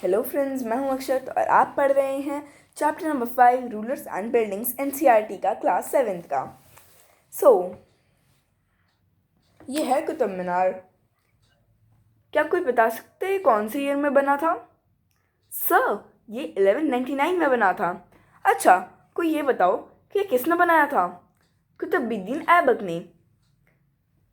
Hello friends, मैं हूं अक्षत और आप पढ़ रहे हैं chapter number 5 rulers and buildings NCERT का क्लास 7th का। सो ये है कुतुब मीनार। क्या कोई बता सकते हैं कौन से ईयर में बना था? सर, ये 1199 में बना था। अच्छा, कोई ये बताओ कि ये किसने बनाया था? कुतुबुद्दीन ऐबक ने।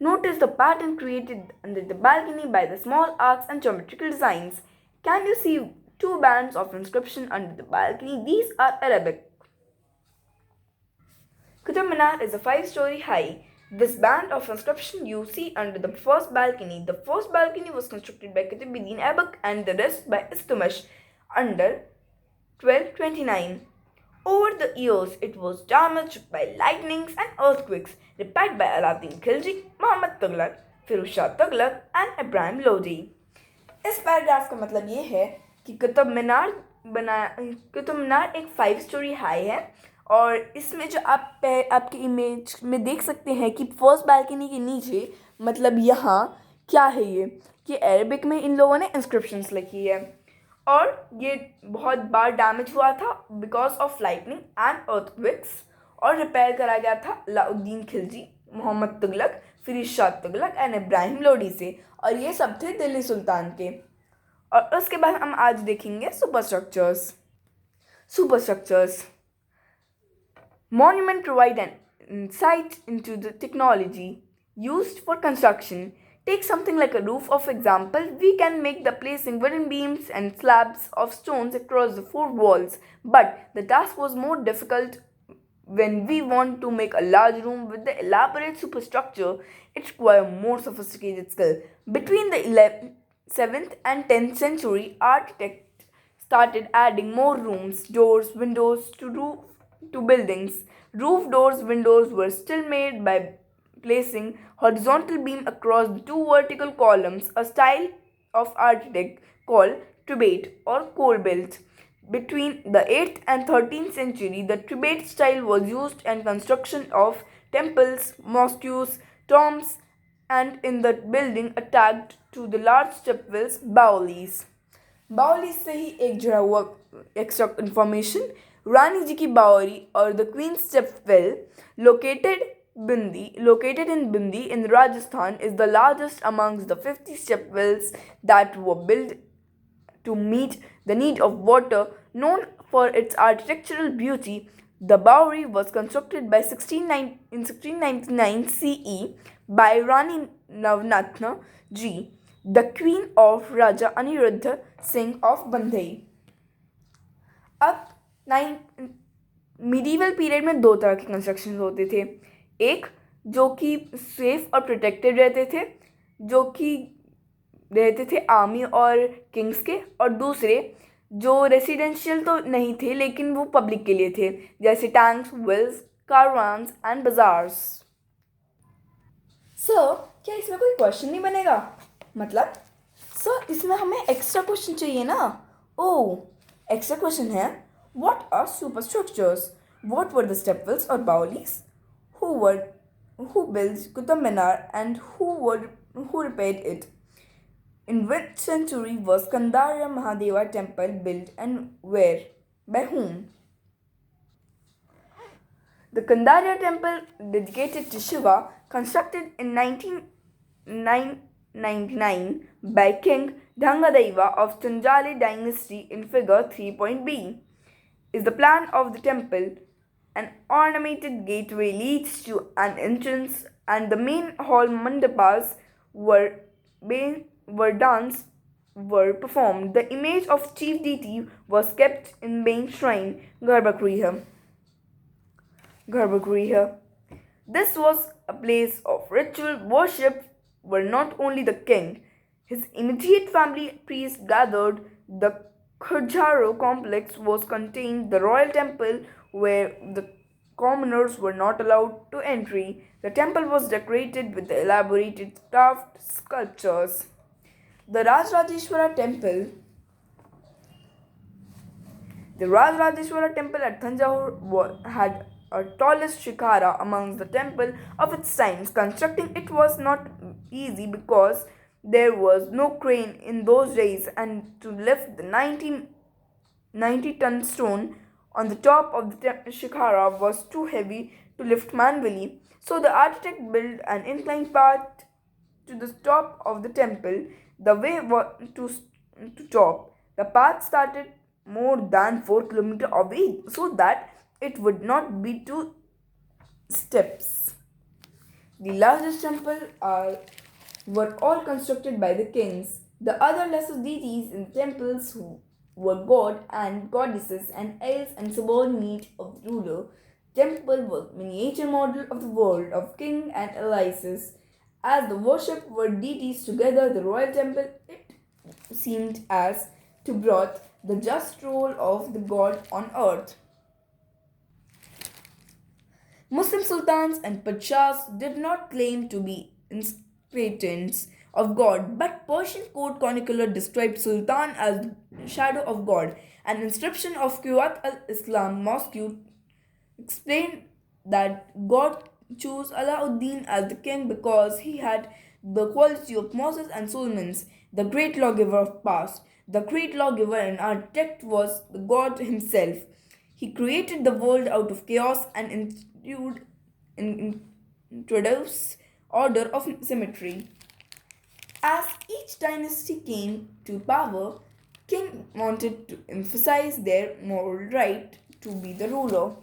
Notice the pattern created under the balcony by the small arcs and geometrical designs. Can you see two bands of inscription under the balcony? These are Arabic. Qutub Minar is a 5-story high. This band of inscription you see under the first balcony. The first balcony was constructed by Qutbuddin Aibak and the rest by Istumash under 1229. Over the years, it was damaged by lightnings and earthquakes, repaired by Alauddin Khilji, Muhammad Tughlaq, Firuz Shah Tughlaq, and Ibrahim Lodi. इस paragraph का मतलब ये है कि कुतुब मीनार एक 5-story high है और इसमें जो आपके इमेज में देख सकते हैं कि फर्स्ट बालकनी के नीचे मतलब यहाँ क्या है ये कि अरबिक में इन लोगों ने इंस्क्रिप्शंस लिखी है और ये बहुत बार डैमेज हुआ था because of lightning and earthquakes और रिपेयर करा गया था अलाउद्दीन खिलजी, मोहम्मद तुगलक, फिरोज शाह तुगलक एंड इब्राहिम लोडी से और ये सब थे दिल्ली सुल्तान के। और उसके बाद हम आज देखेंगे super structures. Monument provide an insight into the technology used for construction. Take something like a roof, of example. We can make the placing wooden beams and slabs of stones across the 4 walls, but the task was more difficult when we want to make a large room with the elaborate superstructure. It requires more sophisticated skill. Between the 7th and 10th century, architects started adding more rooms, doors, windows to buildings. Roof doors, windows were still made by placing horizontal beam across the 2 vertical columns, a style of architect called tribate or core built. Between the 8th and 13th century, the tribate style was used in construction of temples, mosques, tombs, and in the building attached to the large stepwells, baolis. बावली से ही एक जुड़ा हुआ extra information, रानी जी की बावरी और the queen stepwell located in Bindi in Rajasthan is the largest amongst the 50 stepwells that were built to meet the need of water. Known for its architectural beauty, the Bowery was constructed in 1699 CE by Rani Navratna Ji, the queen of Raja Aniruddha Singh of Bandhai. अब medieval period में 2 तरह के construction होते थे। एक जो कि safe और प्रोटेक्टेड रहते थे, जो कि रहते थे आर्मी और किंग्स के, और दूसरे जो रेसिडेंशियल तो नहीं थे लेकिन वो पब्लिक के लिए थे, जैसे tanks, wells, caravans and bazaars. Sir, क्या इसमें कोई क्वेश्चन नहीं बनेगा? मतलब सर, इसमें हमें एक्स्ट्रा क्वेश्चन चाहिए ना। ओह, एक्स्ट्रा क्वेश्चन है, what are superstructures? What were the stepwells or baolis? Who built Qutub Minar and who repaired it? In which century was Kandarya Mahadeva temple built and where? By whom? The Kandarya temple, dedicated to Shiva, constructed in 1999 by King Dhangadeva of Chanjali dynasty in figure 3.b, is the plan of the temple. An ornamented gateway leads to an entrance and the main hall mandapas were performed. The image of chief deity was kept in main shrine, Garbhagriha. This was a place of ritual worship where not only the king, his immediate family priests gathered. The Khajaro complex was contained the royal temple where the commoners were not allowed to entry. The temple was decorated with elaborated carved sculptures. The Rajrajeshwara temple at Thanjavur had a tallest shikhara amongst the temple of its times. Constructing it was not easy because There was no crane in those days, and to lift the 90-ton stone on the top of the shikhara was too heavy to lift manually. So the architect built an inclined path to the top of the temple. The way to top. The path started more than 4 kilometers away so that it would not be two steps. The largest were all constructed by the kings. The other lesser deities in the temples who were god and goddesses and elves and subordinate of the ruler. Temple was miniature model of the world of king and alliances. As the worship were deities together, the royal temple it seemed as to brought the just role of the god on earth. Muslim sultans and padshahs did not claim to be inspirators of God, but Persian court chronicler described Sultan as shadow of God. An inscription of Qiyat al-Islam Mosque explained that God chose Alauddin as the king because he had the quality of Moses and Solomon, the great lawgiver of past. The great lawgiver and architect was the God himself. He created the world out of chaos and introduced order of symmetry. As each dynasty came to power, king wanted to emphasize their moral right to be the ruler.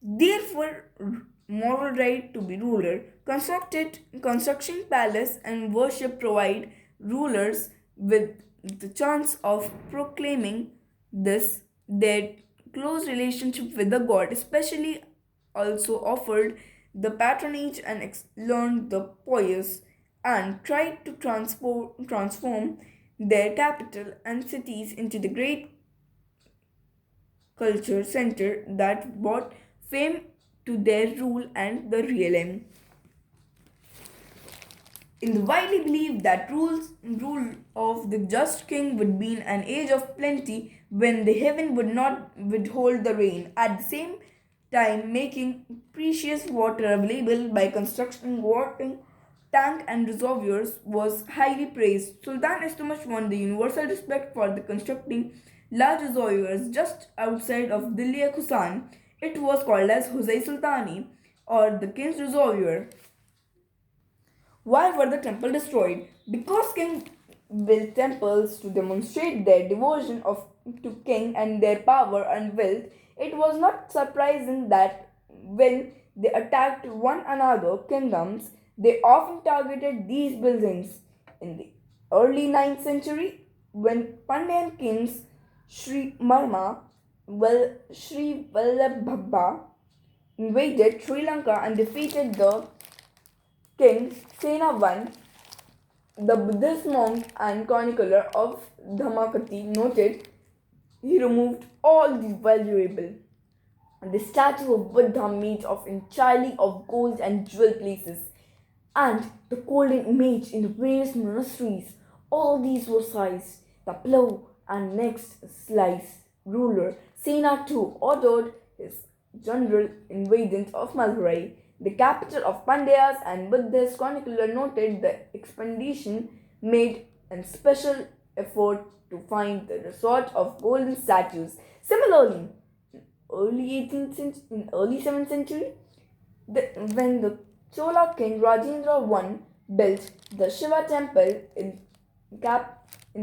Therefore, moral right to be ruler, construction palace and worship provide rulers with the chance of proclaiming this their close relationship with the god, especially also offered the patronage and learned the pious and tried to transform their capital and cities into the great culture center that brought fame to their rule and the realm. In the widely believed that rule of the just king would be in an age of plenty when the heaven would not withhold the rain, at the same time making precious water available by constructing water tank and reservoirs was highly praised. Sultan Istamas won the universal respect for the constructing large reservoirs just outside of Dilli Kusan. It was called as Huzai Sultani or the king's reservoir. Why were the temples destroyed? Because kings built temples to demonstrate their devotion to king and their power and wealth. It was not surprising that when they attacked one another kingdoms, they often targeted these buildings. In the early 9th century, when Pandyan kings Sri Vallabhabha invaded Sri Lanka and defeated the King Sena I, the Buddhist monk and chronicler of Dhammakati, noted he removed all the valuable. The statue of Buddha made of entirely of gold and jewel pieces, and the golden image in the various monasteries. All these were seized. The plough and next slice ruler Sena too ordered his general invasion of Madurai, the capital of Pandyas, and Buddhist chronicler noted the expedition made a special effort to find the resort of golden statues. Similarly, early 7th century, when the Chola king Rajendra I built the Shiva temple in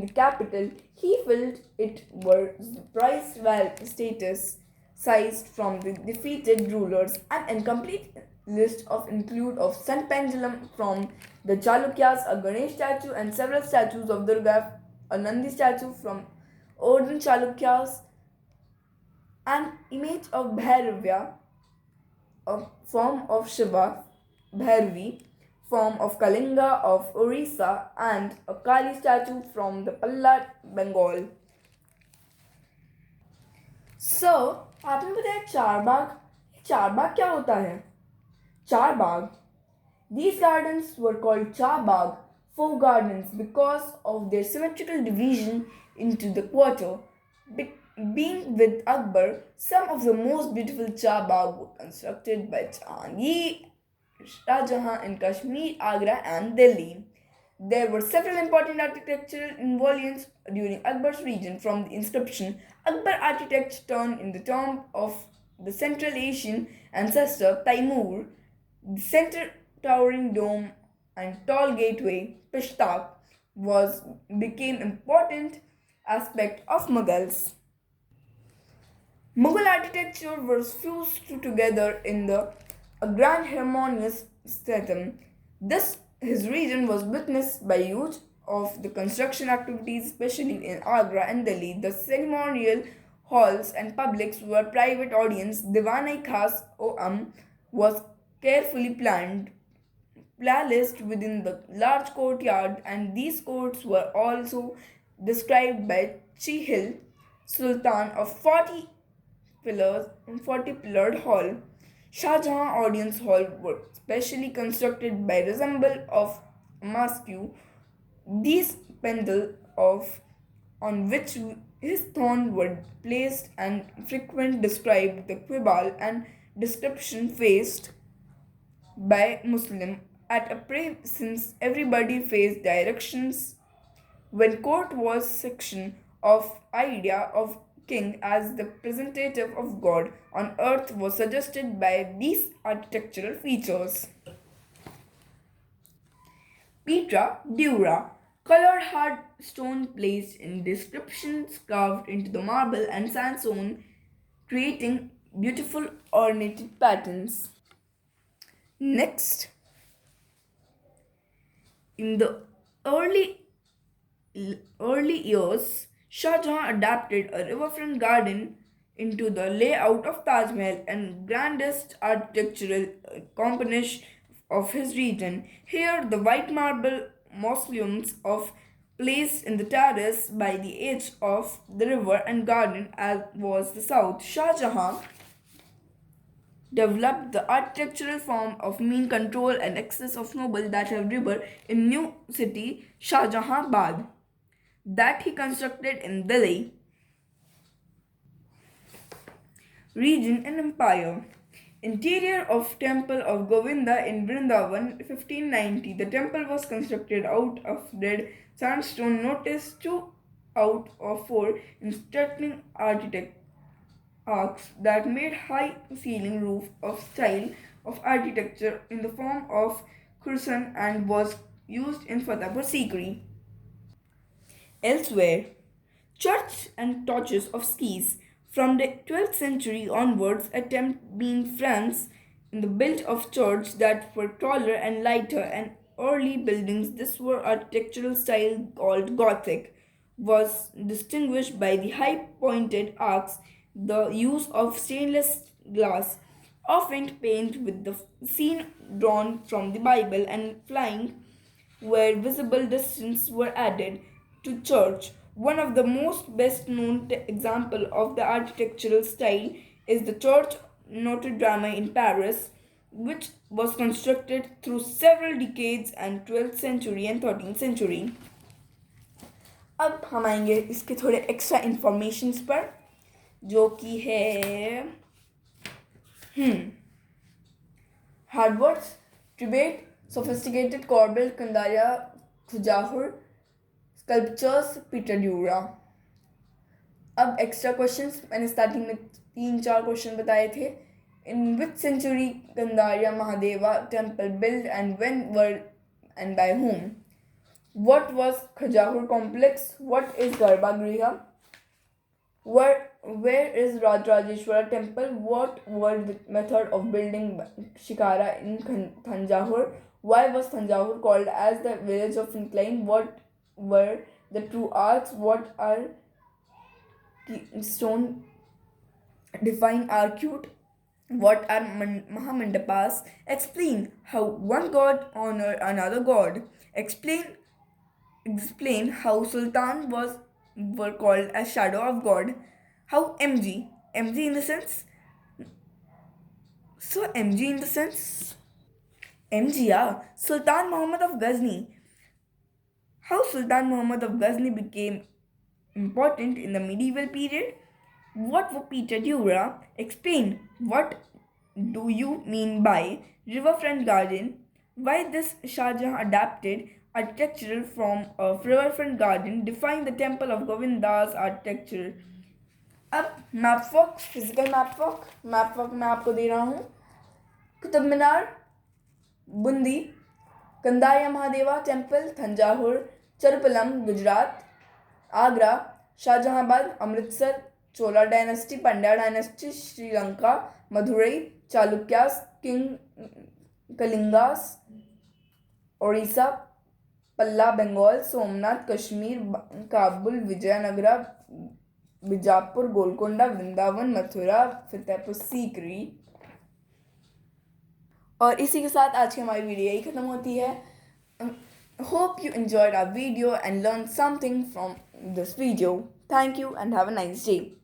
the capital, he filled it with the price status sized from the defeated rulers. An incomplete list of include of sun pendulum from the Chalukyas, a Ganesh statue, and several statues of Durga, a Nandi statue from olden Chalukyas, an image of Bhairavya, a form of Shiva, Bhairavi, form of Kalinga of Orissa, and a Kali statue from the Palla, Bengal. So, आपने बताया चार बाग क्या होता है? चार बाग. These gardens were called Char Bagh, four gardens, because of their symmetrical division into the quarter. Being with Akbar, some of the most beautiful Char Bagh were constructed by Jahangir Shah Jahan in Kashmir, Agra, and Delhi. There were several important architectural innovations during Akbar's reign. From the inscription, Akbar architecture turned in the tomb of the Central Asian ancestor Taimur, the center towering dome and tall gateway, Pishtak, was became important aspect of Mughals. Mughal architecture was fused together in a grand harmonious system. This his region was witnessed by huge of the construction activities, especially in Agra and Delhi. The ceremonial halls and publics were private audience. Diwan-i Khas Om was carefully planned placed within the large courtyard, and these courts were also described by Chihil Sultan of 40 pillars and 40 pillared hall. Shah Jahan Audience Hall was specially constructed by resemble of mosque. These pendle of on which his thorn were placed and frequent described the quibble and description faced by Muslim at a prayer since everybody faced directions when court was section of idea of king as the representative of God on earth was suggested by these architectural features. Petra Dura, colored hard stone placed in descriptions carved into the marble and sandstone, creating beautiful ornated patterns. Next, in the early early years, Shah Jahan adapted a riverfront garden into the layout of Taj Mahal and grandest architectural component of his region. Here, the white marble mausoleums of placed in the terrace by the edge of the river and garden as was the south. Shah Jahan developed the architectural form of mean control and excess of noble that have river in new city Shah Jahanabad that he constructed in Delhi region and empire. Interior of Temple of Govinda in Vrindavan 1590. The temple was constructed out of red sandstone. Notice 2 out of 4 instructing architect arcs that made high ceiling roof of style of architecture in the form of curtain and was used in Fatehpur Sikri. Elsewhere, church and torches of skis from the 12th century onwards attempt being France in the build of church that were taller and lighter and early buildings this were architectural style called Gothic was distinguished by the high pointed arcs, the use of stainless glass, often painted with the scene drawn from the Bible and flying where visible distances were added to church. One of the most best known example of the architectural style is the Church Notre Dame in Paris, which was constructed through several decades and 12th century and 13th century. अब हम आएंगे इसके थोड़े extra information पर जो कि है हार्डवर्ड्स tribute sophisticated corbel Kandaria Khujahur sculptures Peter Dura. अब एक्स्ट्रा क्वेश्चंस मैंने स्टार्टिंग में 3-4 क्वेश्चन बताए थे. In which century Kandaria Mahadeva temple built and when were and by whom? What was Khajahur complex? What is Garbhagriha? Where is Rajrajeshwara temple? What were the method of building Shikara in Thanjavur? Why was Thanjavur called as the village of incline? What were the true arts? What are stone define arcute? What are Mahamandapas? Explain how one god honor another god. Explain how Sultan were called as shadow of God. How MG in the sense. So MG in the sense. MG, yeah. Sultan Muhammad of Ghazni. How Sultan Muhammad of Ghazni became important in the medieval period. What were Peter Dura? Explain what do you mean by riverfront garden? Why this Shahjahan adapted architecture from a riverfront garden define the temple of Govinda's architecture? अब map walk, physical map walk मैं आपको दे रहा हूँ। Qutub Minar, Bundi, Kandariya Mahadeva temple, Thanjavur, चरुपलम Gujarat, Agra, Shahjahanabad Amritsar, Chola dynasty, Pandya dynasty Sri Lanka, Madurai, Chalukyas, king Kalingas, Odisha, Pala Bengal, Somnath Kashmir, Kabul, Vijayanagara, Bijapur, Golconda, Vrindavan, Mathura, Fatehpur Sikri. और इसी के साथ आज की हमारी वीडियो यही ख़त्म होती है। Hope you enjoyed our video and learned something from this video. Thank you and have a nice day.